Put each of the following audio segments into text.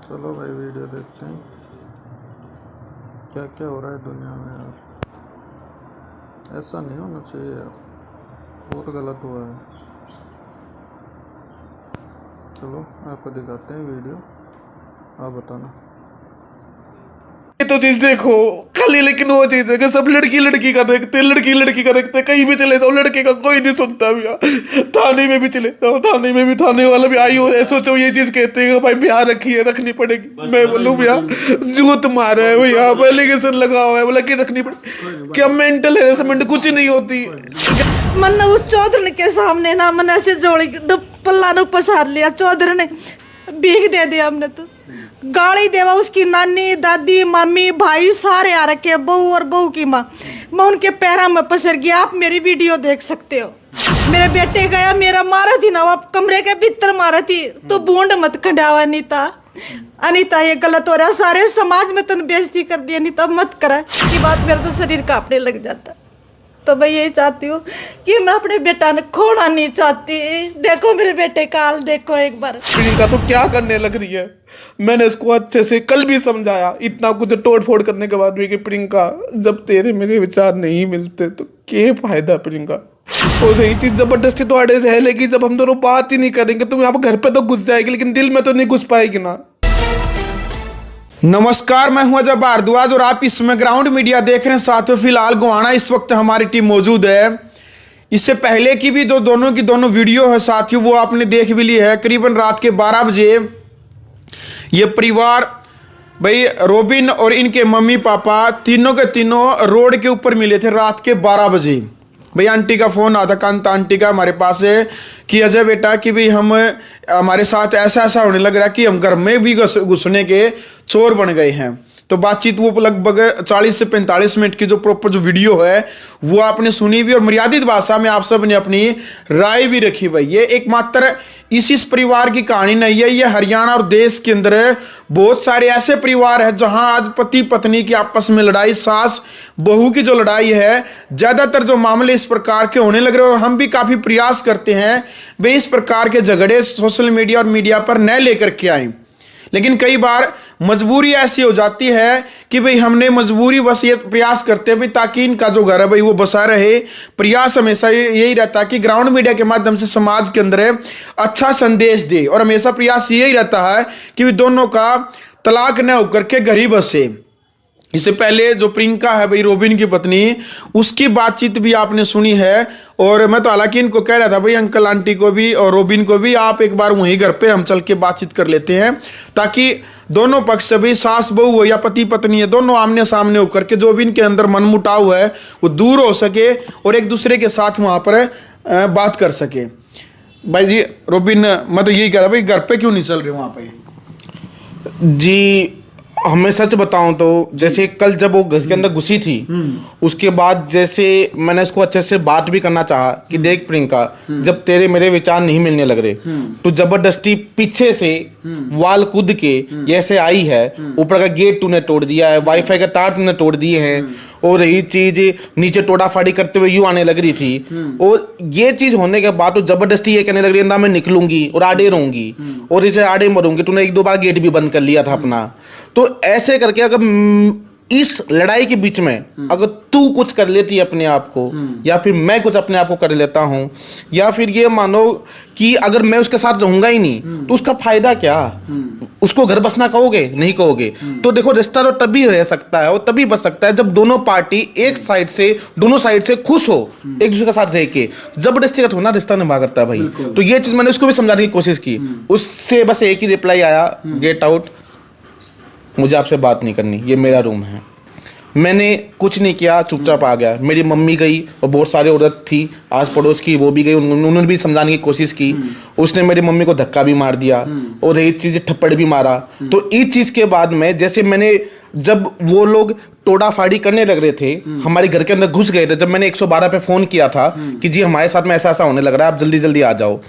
चलो भाई वीडियो देखते हैं क्या क्या हो रहा है दुनिया में यार। ऐसा नहीं होना चाहिए यार, बहुत गलत हुआ है। चलो आपको दिखाते हैं वीडियो, आप बताना। ये तो चीज देखो खाली, लेकिन वो चीज है कि सब लड़की लड़की का देखते, लड़की लड़की का देखते। कहीं भी चले जाओ लड़के का कोई नहीं सुनता भैया। थाने में भी चले जाओ, थाने में भी थाने वाला भी आई हो, सोचो ये चीज कहते हैं भाई ब्याह रखी है, रखनी पड़ेगी। मैं बोलूं भैया जूत मारा है भैया, एलिगेशन लगा हुआ है, बोला कि रखनी पड़ेगी। क्या मेंटल हैरेसमेंट कुछ नहीं होती। मन उस चौधरी के सामने ना मन ऐसे जोड़ी पल्ला नु पसार लिया। चौधरी ने भीख दे दिया हमने तो, गाली देवा। उसकी नानी दादी मामी भाई सारे आ रखे, बहू और बहू की माँ। मैं उनके पैरों में पसर गया। आप मेरी वीडियो देख सकते हो। मेरे बेटे गया, मेरा मारा थी ना, वो कमरे के भीतर मारा थी। तो बूंद मत खंडावा अनीता, अनीता ये गलत हो रहा है। सारे समाज में तन बेइज्जती कर दी अनीता, मत करा। की बात मेरा तो शरीर कांपने लग जाता। तो मैं यही चाहती हूँ कि मैं अपने बेटा ने खोना नहीं चाहती। देखो मेरे बेटे का हाल देखो एक बार। प्रियंका तो क्या करने लग रही है। मैंने इसको अच्छे से कल भी समझाया, इतना कुछ तोड़ फोड़ करने के बाद भी, कि प्रियंका जब तेरे मेरे विचार नहीं मिलते तो क्या फायदा प्रियंका। और यही चीज जबरदस्ती तो आड़े रह लेगी। जब हम दोनों बात ही नहीं करेंगे, तुम यहाँ पर घर पे तो घुस जाएगी लेकिन दिल में तो नहीं घुस पाएगी ना। नमस्कार, मैं हूं अजय भारद्वाज और आप इसमें ग्राउंड मीडिया देख रहे हैं। साथियों फिलहाल गोहाना इस वक्त हमारी टीम मौजूद है। इससे पहले की भी दोनों की दोनों वीडियो है साथियों, वो आपने देख भी ली है। करीबन रात के 12 बजे ये परिवार भाई रोबिन और इनके मम्मी पापा तीनों के तीनों रोड के ऊपर मिले थे रात के 12 बजे। भाई आंटी का फ़ोन आता, कांता आंटी का हमारे पास है कि अजय बेटा कि भाई हमारे साथ ऐसा ऐसा होने लग रहा है कि हम घर में भी घुसने के चोर बन गए हैं। तो बातचीत वो लगभग 40 से 45 मिनट की जो प्रॉपर जो वीडियो है वो आपने सुनी भी, और मर्यादित भाषा में आप सब ने अपनी राय भी रखी। भाई ये एकमात्र इस परिवार की कहानी नहीं है, ये हरियाणा और देश के अंदर बहुत सारे ऐसे परिवार हैं जहां आज पति पत्नी की आपस में लड़ाई, सास बहू की जो लड़ाई है, ज्यादातर जो मामले इस प्रकार के होने लग रहे हैं। और हम भी काफी प्रयास करते हैं वे इस प्रकार के झगड़े सोशल मीडिया और मीडिया पर न लेकर के आए, लेकिन कई बार मजबूरी ऐसी हो जाती है कि भाई हमने मजबूरी बस ये प्रयास करते हैं भाई ताकि इनका जो घर है भाई वो बसा रहे। प्रयास हमेशा यही रहता है कि ग्राउंड मीडिया के माध्यम से समाज के अंदर अच्छा संदेश दे, और हमेशा प्रयास यही रहता है कि दोनों का तलाक न होकर के घर ही बसे। इससे पहले जो प्रियंका है भाई रोबिन की पत्नी, उसकी बातचीत भी आपने सुनी है। और मैं तो हालांकि इनको कह रहा था भाई अंकल आंटी को भी और रोबिन को भी, आप एक बार वहीं घर पे हम चल के बातचीत कर लेते हैं ताकि दोनों पक्ष से भी सास बहू हो या पति पत्नी है, दोनों आमने सामने होकर के जो भी इनके अंदर मनमुटाव है वो दूर हो सके और एक दूसरे के साथ वहाँ पर बात कर सके। भाई जी रोबिन, मैं तो यही कह रहा भाई घर पे क्यों नहीं चल रहे वहाँ पे जी? हमें सच बताऊं तो जैसे कल जब वो घर के अंदर घुसी थी, उसके बाद जैसे मैंने उसको अच्छे से बात भी करना चाहा कि देख प्रियंका, जब तेरे मेरे विचार नहीं मिलने लग रहे तो जबरदस्ती पीछे से वाल कूद के ऐसे आई है, ऊपर का गेट तूने तोड़ दिया है, वाईफाई का तार तूने तोड़ दिए हैं, और यही चीज नीचे टोड़ा फाड़ी करते हुए यूं आने लग रही थी। और ये चीज होने के बाद तो जबरदस्ती ये कहने लग रही है ना मैं निकलूंगी और आड़े रहूंगी और इसे आड़े मरूंगी, तूने 1-2 बार गेट भी बंद कर लिया था अपना। तो ऐसे करके अगर इस लड़ाई के बीच में अगर तू कुछ कर लेती है अपने आप को, या फिर मैं कुछ अपने आप को कर लेता हूं, या फिर ये मानो कि अगर मैं उसके साथ रहूंगा ही नहीं तो उसका फायदा क्या? उसको घर बसना कहोगे? नहीं कहोगे। तो देखो रिश्ता तो तभी रह सकता है और तभी बच सकता है जब दोनों पार्टी एक साइड से, दोनों साइड से खुश हो एक दूसरे के साथ रह के। जबरदस्ती का थोड़ा रिश्ता निभा करता है भाई। तो ये चीज मैंने उसको भी समझाने की कोशिश की, उससे बस एक ही रिप्लाई आया, गेट आउट, मुझे आपसे बात नहीं करनी, ये मेरा रूम है। मैंने कुछ नहीं किया, चुपचाप आ गया। मेरी मम्मी गई और बहुत सारी औरत थी आस पड़ोस की, वो भी गई, उन्होंने भी समझाने की कोशिश की। उसने मेरी मम्मी को धक्का भी मार दिया और ये चीज़ थप्पड़ भी मारा। तो इस चीज़ के बाद में जैसे मैंने, जब वो लोग टोड़ा फाड़ी करने लग रहे थे, हमारे घर के अंदर घुस गए थे, जब मैंने 112 पे फोन किया था कि जी हमारे साथ में ऐसा ऐसा होने लग रहा है, आप जल्दी जल्दी आ जाओ।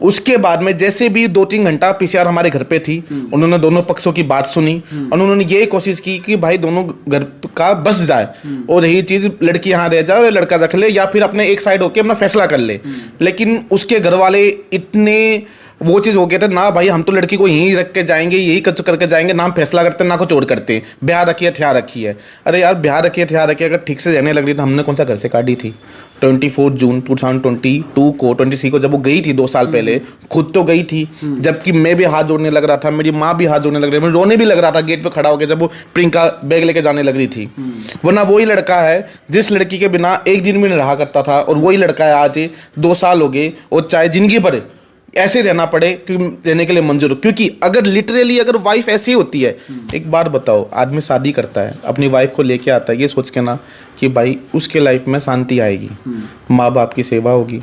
उसके बाद में जैसे भी 2-3 घंटा पीसीआर हमारे घर पे थी, उन्होंने दोनों पक्षों की बात सुनी और उन्होंने ये कोशिश की कि भाई दोनों घर का बस जाए और यही चीज लड़की यहाँ रह जाए और लड़का रख ले, या फिर अपने एक साइड होके अपना फैसला कर ले। लेकिन उसके घर वाले इतने वो चीज़ हो गया था ना भाई, हम तो लड़की को यहीं रख के जाएंगे, यही कुछ करके जाएंगे, ना हम फैसला करते ना कुछ और करते, ब्याह रखी है हथियार रखी है। अरे यार ब्याह रखी है हथियार रखी है, अगर ठीक से रहने लग रही तो हमने कौन सा घर से काटी थी? 24 जून 2022 को 23 को जब वो गई थी 2 साल पहले, खुद तो गई थी, जबकि मैं भी हाथ जोड़ने लग रहा था, मेरी माँ भी हाथ जोड़ने लग रही थी, रोने भी लग रहा था गेट पे खड़ा होकर जब वो प्रियंका बैग लेके जाने लग रही थी। वरना वही लड़का है जिस लड़की के बिना एक दिन भी नहीं रहा करता था, और वही लड़का है आज 2 साल हो गए, और चाहे जिंदगी भर ऐसे रहना पड़े क्योंकि रहने के लिए मंजूर हो। क्योंकि अगर लिटरली अगर वाइफ ऐसी होती है, एक बात बताओ, आदमी शादी करता है अपनी वाइफ को लेके आता है ये सोच के ना कि भाई उसके लाइफ में शांति आएगी, माँ बाप की सेवा होगी,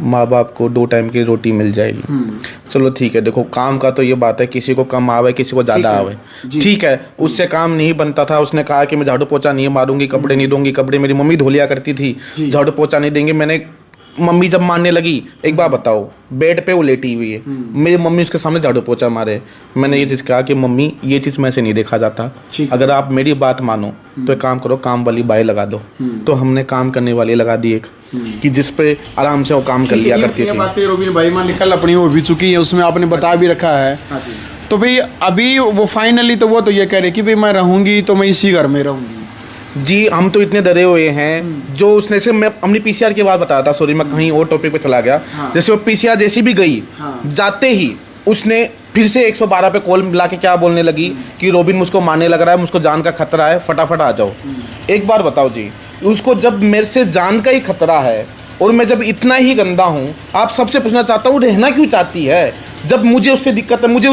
माँ बाप को 2 टाइम की रोटी मिल जाएगी। चलो ठीक है, देखो काम का तो ये बात है, किसी को कम आवे किसी को ज़्यादा आवे, ठीक है, उससे काम नहीं बनता था। उसने कहा कि मैं झाड़ू पोछा नहीं मारूंगी, कपड़े नहीं दूंगी, कपड़े मेरी मम्मी धो लिया करती थी, झाड़ू पोछा नहीं देंगे। मैंने मम्मी जब मानने लगी, एक बार बताओ, बेड पे वो लेटी हुई है, मेरी मम्मी उसके सामने झाड़ू पोछा मारे, मैंने ये चीज़ कहा कि मम्मी ये चीज़ में से नहीं देखा जाता, अगर आप मेरी बात मानो तो एक काम करो, काम वाली बाई लगा दो। तो हमने काम करने वाली लगा दी एक, कि जिस पे आराम से वो काम कर लिया करती थी। बातें रोबिन भाई मान निकल अपनी हो भी चुकी है, उसमें आपने बता भी रखा है। तो भाई अभी वो फाइनली तो वो तो ये कह रहे कि भाई मैं रहूंगी तो मैं इसी घर में रहूंगी। जी हम तो इतने डरे हुए हैं, जो उसने से मैं अपनी पीसीआर की बात बताया था, सॉरी मैं कहीं और टॉपिक पे चला गया। जैसे वो पीसीआर जैसी भी गई, जाते ही उसने फिर से 112 पे कॉल मिला के क्या बोलने लगी कि रोबिन मुझको मारने लग रहा है, मुझको जान का खतरा है, फटाफट आ जाओ। एक बार बताओ जी, उसको जब मेरे से जान का ही खतरा है और मैं जब इतना ही गंदा हूँ, आप सबसे पूछना चाहता हूँ रहना क्यों चाहती है? जब मुझे उससे दिक्कत है, मुझे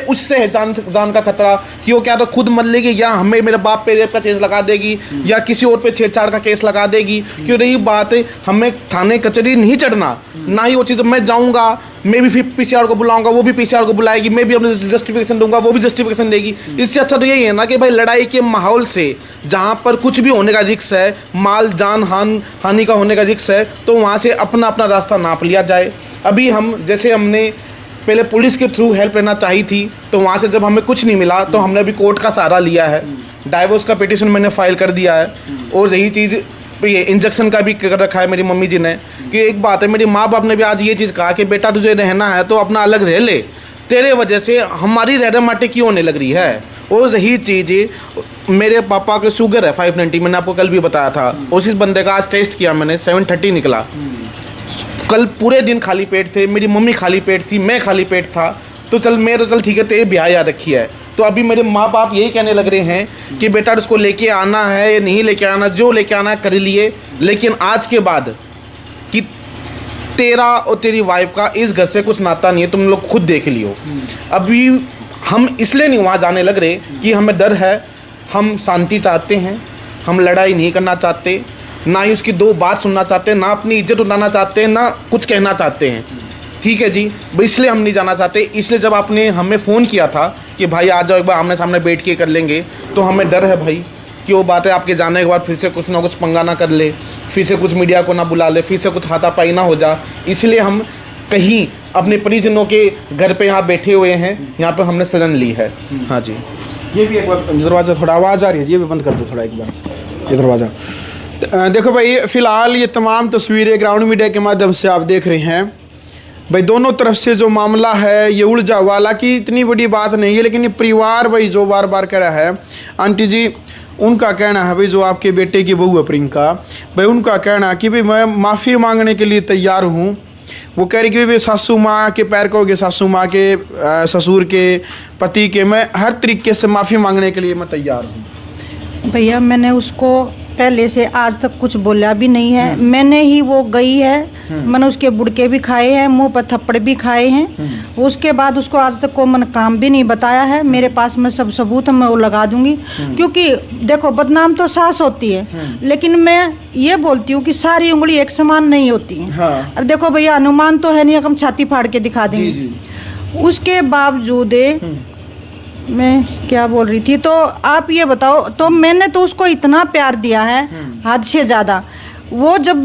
उससे है जान का खतरा कि वो क्या तो खुद मर लेगी, या हमें मेरे बाप पे रेप का केस लगा देगी, या किसी और पे छेड़छाड़ का केस लगा देगी। क्यों रही बात है, हमें थाने कचहरी नहीं चढ़ना, ना ही वो चीज़ मैं जाऊँगा, मैं भी फिर पीसीआर को बुलाऊंगा, वो भी पीसीआर को बुलाएगी, मैं भी अपने जस्टिफिकेशन दूंगा, वो भी जस्टिफिकेशन देगी। इससे अच्छा तो यही है ना कि भाई लड़ाई के माहौल से जहाँ पर कुछ भी होने का रिस्क है, माल जान हानि का होने का रिस्क है, तो वहाँ से अपना अपना रास्ता नाप लिया जाए। अभी हम जैसे हमने पहले पुलिस के थ्रू हेल्प लेना चाहिए थी, तो वहाँ से जब हमें कुछ नहीं मिला तो हमने अभी कोर्ट का सहारा लिया है, डाइवोर्स का पिटीशन मैंने फाइल कर दिया है, और यही चीज़ ये इंजेक्शन का भी कर रखा है मेरी मम्मी जी ने। कि एक बात है, मेरी माँ बाप ने भी आज ये चीज़ कहा कि बेटा तुझे रहना है तो अपना अलग रह ले, तेरे वजह से हमारी रहना माटी क्यों होने लग रही है। और यही चीज़ मेरे पापा के शुगर है 590, मैंने आपको कल भी बताया था, उसी बंदे का आज टेस्ट किया मैंने 730 निकला। कल पूरे दिन खाली पेट थे, मेरी मम्मी खाली पेट थी, मैं खाली पेट था, तो चल ठीक है तेरे ब्याह याद रखी है। तो अभी मेरे माँ बाप यही कहने लग रहे हैं कि बेटा उसको लेके आना है या नहीं लेके आना, जो लेके आना है कर लिए, लेकिन आज के बाद कि तेरा और तेरी वाइफ का इस घर से कुछ नाता नहीं है, तुम लोग खुद देख लियो। अभी हम इसलिए नहीं वहाँ जाने लग रहे कि हमें डर है, हम शांति चाहते हैं, हम लड़ाई नहीं करना चाहते, ना ही उसकी 2 बात सुनना चाहते हैं, ना अपनी इज्जत उठाना चाहते हैं, ना कुछ कहना चाहते हैं। ठीक है जी, इसलिए हम नहीं जाना चाहते। इसलिए जब आपने हमें फ़ोन किया था कि भाई आ जाओ एक बार आमने सामने बैठ के कर लेंगे, तो हमें डर है भाई कि वो बात है आपके जाने के बाद फिर से कुछ ना कुछ पंगा ना कर ले, फिर से कुछ मीडिया को ना बुला ले, फिर से कुछ हाथापाई ना हो जा। इसलिए हम कहीं अपने परिजनों के घर पे यहाँ बैठे हुए हैं, यहाँ पे हमने सजन ली है। हाँ जी, ये भी एक बार दरवाज़ा थोड़ा आवाज़ आ रही है, ये भी बंद कर दो थोड़ा एक बार ये दरवाज़ा। देखो भाई फ़िलहाल ये तमाम तस्वीरें ग्राउंड मीडिया के माध्यम से आप देख रहे हैं भाई, दोनों तरफ से जो मामला है ये उलझा हुआ, हालांकि इतनी बड़ी बात नहीं है, लेकिन ये परिवार भाई जो बार बार कह रहा है, आंटी जी उनका कहना है भाई, जो आपके बेटे की बहू है प्रियंका भाई, उनका कहना है कि भाई मैं माफ़ी मांगने के लिए तैयार हूँ। वो कह रही कि भाई सासू माँ के पैर को, सासू माँ के, ससुर के, पति के, मैं हर तरीके से माफ़ी मांगने के लिए मैं तैयार हूँ। भैया मैंने उसको पहले से आज तक कुछ बोला भी नहीं है, मैंने ही वो गई है, मैंने उसके बुड़के भी खाए हैं, मुंह पर थप्पड़ भी खाए हैं, उसके बाद उसको आज तक को मैंने काम भी नहीं बताया है। मेरे पास में सब सबूत मैं वो लगा दूंगी, क्योंकि देखो बदनाम तो सास होती है, लेकिन मैं ये बोलती हूँ कि सारी उंगली एक समान नहीं होती है। हाँ। और देखो भैया अनुमान तो है नहीं, हम छाती फाड़ के दिखा देंगे। उसके बावजूद मैं क्या बोल रही थी, तो आप ये बताओ, तो मैंने तो उसको इतना प्यार दिया है हद से ज़्यादा। वो जब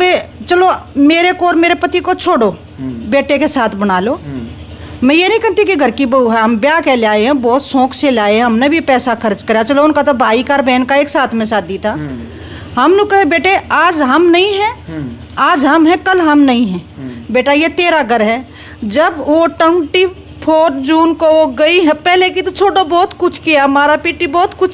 चलो मेरे को और मेरे पति को छोड़ो, बेटे के साथ बना लो, मैं ये नहीं कहती कि घर की बहू है, हम ब्याह के लाए हैं, बहुत शौक से लाए हैं, हमने भी पैसा खर्च करा। चलो उनका तो भाई का बहन का एक साथ में शादी था, हम लोग कहे बेटे आज हम नहीं हैं, आज हम हैं कल हम नहीं हैं, बेटा ये तेरा घर है, जब वो 24 जून को वो गई है, पहले की तो छोटो बहुत कुछ किया, मारा पीटी बहुत कुछ